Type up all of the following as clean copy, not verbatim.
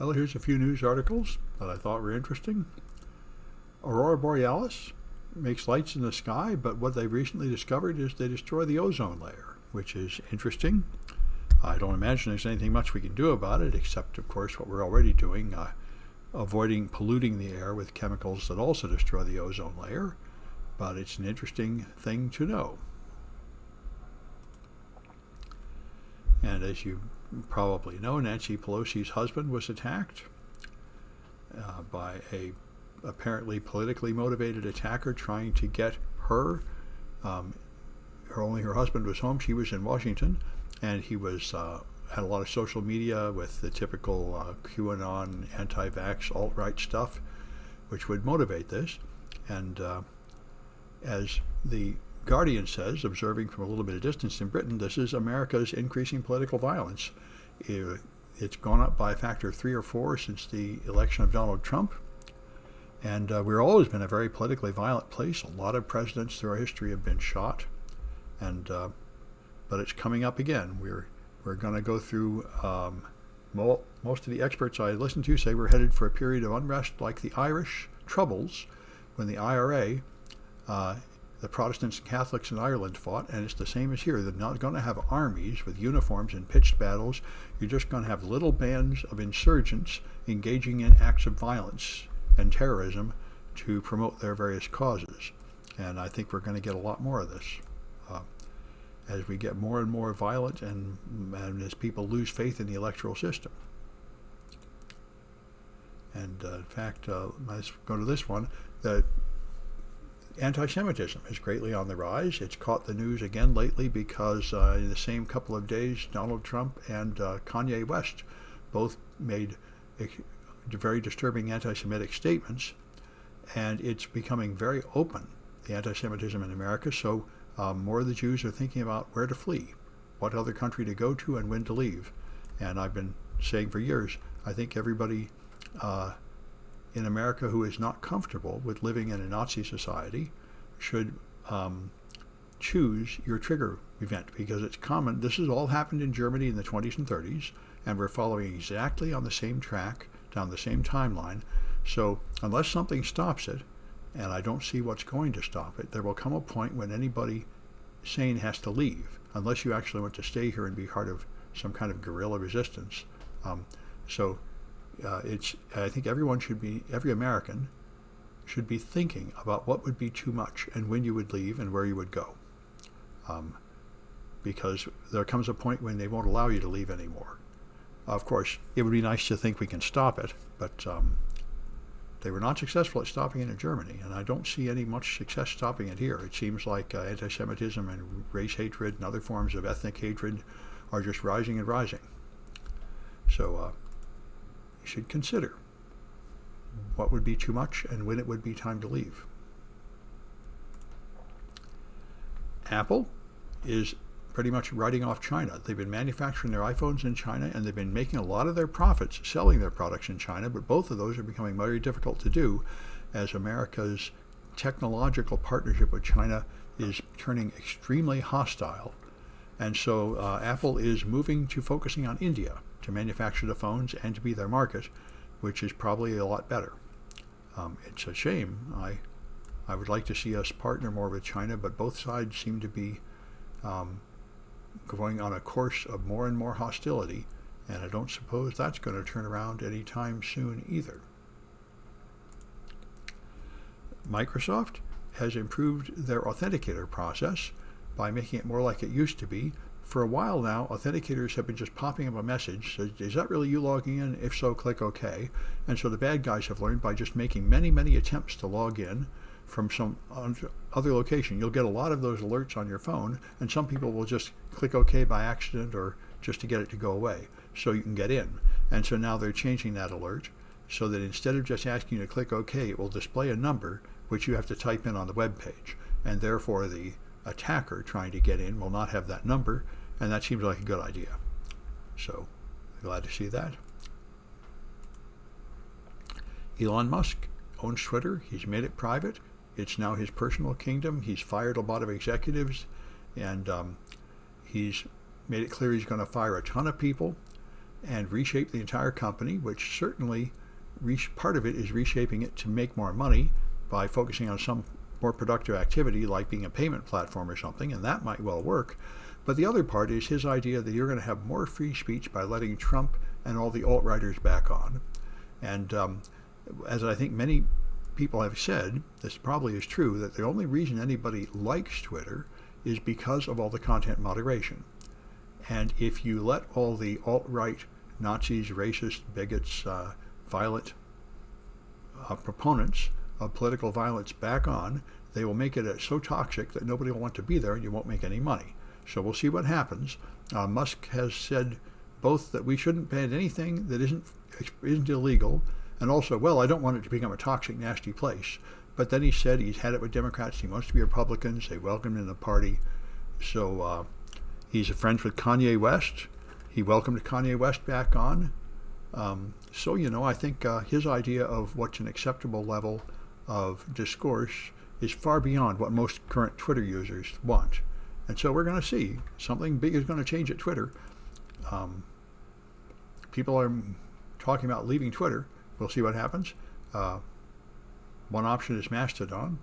Well, here's a few news articles that I thought were interesting. Aurora Borealis makes lights in the sky, but what they recently discovered is they destroy the ozone layer, which is interesting. I don't imagine there's anything much we can do about it, except, of course, what we're already doing, avoiding polluting the air with chemicals that also destroy the ozone layer. But it's an interesting thing to know. And as you probably know, Nancy Pelosi's husband was attacked by a apparently politically motivated attacker trying to get her. Only her husband was home. She was in Washington, and he was had a lot of social media with the typical QAnon, anti-vax, alt-right stuff, which would motivate this. And as the Guardian says, observing from a little bit of distance in Britain, this is America's increasing political violence. It's gone up by a factor of 3 or 4 since the election of Donald Trump. And we've always been a very politically violent place. A lot of presidents through our history have been shot. And but it's coming up again. We're going to go through, most of the experts I listen to say we're headed for a period of unrest like the Irish Troubles when the IRA, the Protestants and Catholics in Ireland fought, and it's the same as here. They're not going to have armies with uniforms and pitched battles. You're just going to have little bands of insurgents engaging in acts of violence and terrorism to promote their various causes. And I think we're going to get a lot more of this as we get more and more violent and as people lose faith in the electoral system. And in fact, let's go to this one. The anti-Semitism is greatly on the rise. It's caught the news again lately because in the same couple of days, Donald Trump and Kanye West both made very disturbing anti-Semitic statements, and it's becoming very open, the anti-Semitism in America. So more of the Jews are thinking about where to flee, what other country to go to, and when to leave. And I've been saying for years, I think everybody in America who is not comfortable with living in a Nazi society should choose your trigger event, because it's common. This has all happened in Germany in the 20s and 30s, and we're following exactly on the same track, down the same timeline. So unless something stops it, and I don't see what's going to stop it, there will come a point when anybody sane has to leave, unless you actually want to stay here and be part of some kind of guerrilla resistance. I think every American should be thinking about what would be too much and when you would leave and where you would go. Because there comes a point when they won't allow you to leave anymore. Of course, it would be nice to think we can stop it, but they were not successful at stopping it in Germany, and I don't see any much success stopping it here. It seems like anti-Semitism and race hatred and other forms of ethnic hatred are just rising and rising. So you should consider what would be too much and when it would be time to leave. Apple is pretty much writing off China. They've been manufacturing their iPhones in China, and they've been making a lot of their profits selling their products in China, but both of those are becoming very difficult to do as America's technological partnership with China is turning extremely hostile. And so Apple is moving to focusing on India to manufacture the phones and to be their market, which is probably a lot better. It's a shame. I would like to see us partner more with China, but both sides seem to be going on a course of more and more hostility, and I don't suppose that's going to turn around anytime soon either. Microsoft has improved their authenticator process by making it more like it used to be. For a while now, authenticators have been just popping up a message, says, is that really you logging in? If so, click OK. And so the bad guys have learned by just making many, many attempts to log in from some other location. You'll get a lot of those alerts on your phone, and some people will just click OK by accident or just to get it to go away so you can get in. And so now they're changing that alert so that instead of just asking you to click OK, it will display a number which you have to type in on the web page. And therefore the attacker trying to get in will not have that number, and that seems like a good idea. So glad to see that. Elon Musk owns Twitter. He's made it private. It's now his personal kingdom. He's fired a lot of executives, and he's made it clear he's going to fire a ton of people. and reshape the entire company, which certainly part of it is reshaping it to make more money by focusing on some more productive activity like being a payment platform or something, and that might well work. But the other part is his idea that you're going to have more free speech by letting Trump and all the alt-righters back on. And as I think many people have said, this probably is true, that the only reason anybody likes Twitter is because of all the content moderation. And if you let all the alt-right Nazis, racists, bigots, violent proponents of political violence back on, they will make it so toxic that nobody will want to be there and you won't make any money. So we'll see what happens. Musk has said both that we shouldn't ban anything that isn't illegal, and also, well, I don't want it to become a toxic, nasty place. But then he said he's had it with Democrats. He wants to be Republicans. They welcomed him in the party. So he's friends with Kanye West. He welcomed Kanye West back on. So, I think his idea of what's an acceptable level of discourse is far beyond what most current Twitter users want. And so we're going to see something big is going to change at Twitter. People are talking about leaving Twitter. We'll see what happens. One option is Mastodon.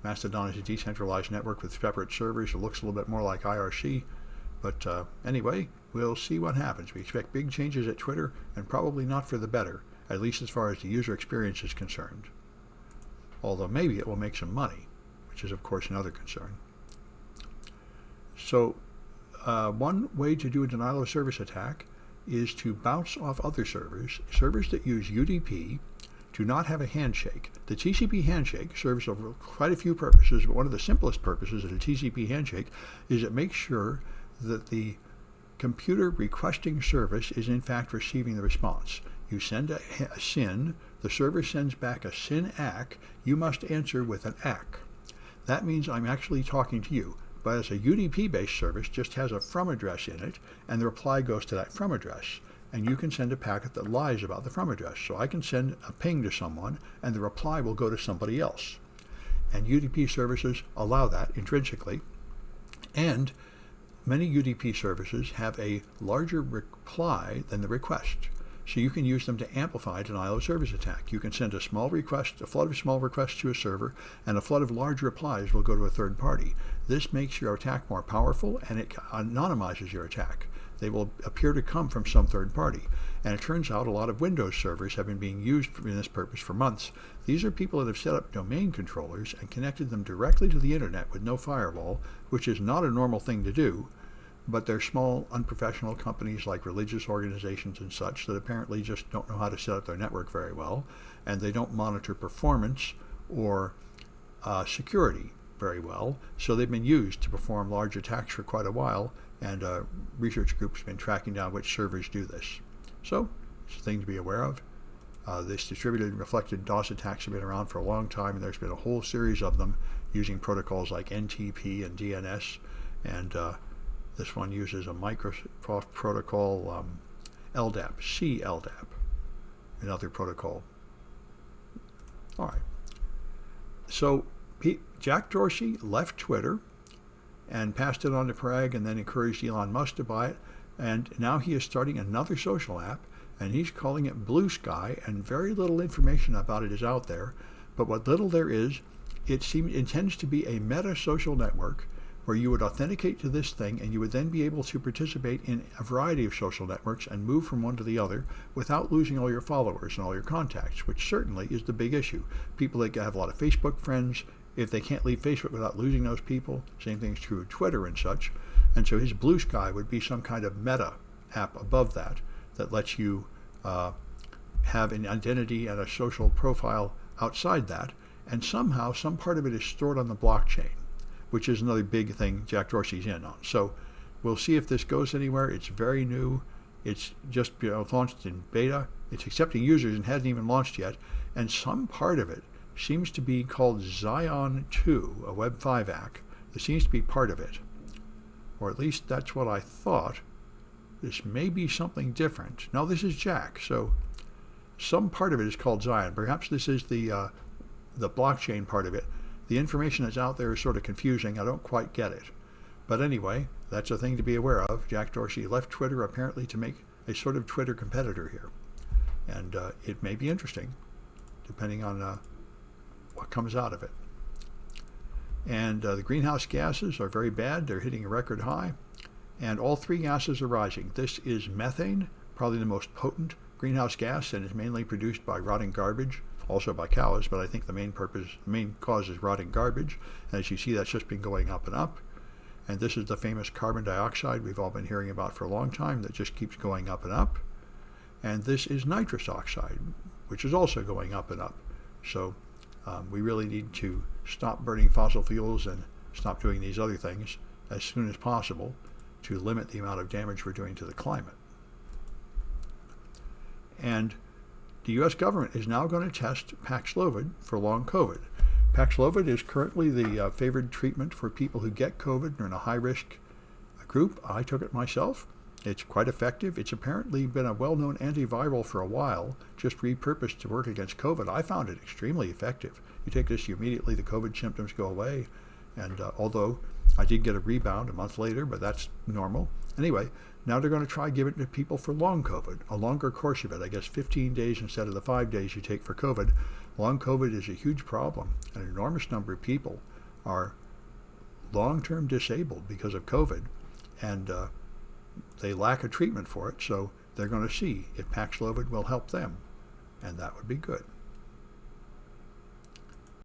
Mastodon is a decentralized network with separate servers. It looks a little bit more like IRC. But anyway, we'll see what happens. We expect big changes at Twitter, and probably not for the better, at least as far as the user experience is concerned. Although maybe it will make some money, which is, of course, another concern. So one way to do a denial of service attack is to bounce off other servers. Servers that use UDP do not have a handshake. The TCP handshake serves quite a few purposes, but one of the simplest purposes of the TCP handshake is it makes sure that the computer requesting service is in fact receiving the response. You send a SYN, the server sends back a SYN ACK, you must answer with an ACK. That means I'm actually talking to you. But as a UDP-based service just has a from address in it, and the reply goes to that from address. And you can send a packet that lies about the from address. So I can send a ping to someone, and the reply will go to somebody else. And UDP services allow that intrinsically. And many UDP services have a larger reply than the request. So you can use them to amplify denial of service attack. You can send a flood of small requests to a server, and a flood of large replies will go to a third party. This makes your attack more powerful, and it anonymizes your attack. They will appear to come from some third party. And it turns out a lot of Windows servers have been being used for this purpose for months. These are people that have set up domain controllers and connected them directly to the internet with no firewall, which is not a normal thing to do. But they're small, unprofessional companies like religious organizations and such that apparently just don't know how to set up their network very well, and they don't monitor performance or security very well. So they've been used to perform large attacks for quite a while, and research groups have been tracking down which servers do this. So it's a thing to be aware of. This distributed reflected DOS attacks have been around for a long time, and there's been a whole series of them using protocols like NTP and DNS, and this one uses a Microsoft protocol, LDAP, CLDAP, another protocol. All right. So Jack Dorsey left Twitter and passed it on to Parag and then encouraged Elon Musk to buy it. And now he is starting another social app, and he's calling it Blue Sky, and very little information about it is out there. But what little there is, it intends to be a meta social network where you would authenticate to this thing, and you would then be able to participate in a variety of social networks and move from one to the other without losing all your followers and all your contacts, which certainly is the big issue. People that have a lot of Facebook friends, if they can't leave Facebook without losing those people, same thing's true of Twitter and such. And so his Blue Sky would be some kind of meta app above that lets you have an identity and a social profile outside that, and somehow some part of it is stored on the blockchain, which is another big thing Jack Dorsey's in on. So we'll see if this goes anywhere. It's very new. It's just launched in beta. It's accepting users and hasn't even launched yet. And some part of it seems to be called Zion 2, a Web 5 app. This seems to be part of it. Or at least that's what I thought. This may be something different. No, this is Jack. So some part of it is called Zion. Perhaps this is the blockchain part of it. The information that's out there is sort of confusing. I don't quite get it. But anyway, that's a thing to be aware of. Jack Dorsey left Twitter apparently to make a sort of Twitter competitor here. And it may be interesting, depending on what comes out of it. And the greenhouse gases are very bad. They're hitting a record high. And all three gases are rising. This is methane, probably the most potent greenhouse gas, and is mainly produced by rotting garbage, also by cows, but I think the main cause is rotting garbage. And as you see, that's just been going up and up. And this is the famous carbon dioxide we've all been hearing about for a long time that just keeps going up and up. And this is nitrous oxide, which is also going up and up. So we really need to stop burning fossil fuels and stop doing these other things as soon as possible to limit the amount of damage we're doing to the climate. And the U.S. government is now going to test Paxlovid for long COVID. Paxlovid is currently the favored treatment for people who get COVID and are in a high-risk group. I took it myself. It's quite effective. It's apparently been a well-known antiviral for a while, just repurposed to work against COVID. I found it extremely effective. You take this, immediately the COVID symptoms go away. And although I did get a rebound a month later, but that's normal. Anyway, now they're going to try giving it to people for long COVID, a longer course of it. I guess 15 days instead of the 5 days you take for COVID. Long COVID is a huge problem. An enormous number of people are long-term disabled because of COVID, and they lack a treatment for it, so they're going to see if Paxlovid will help them, and that would be good.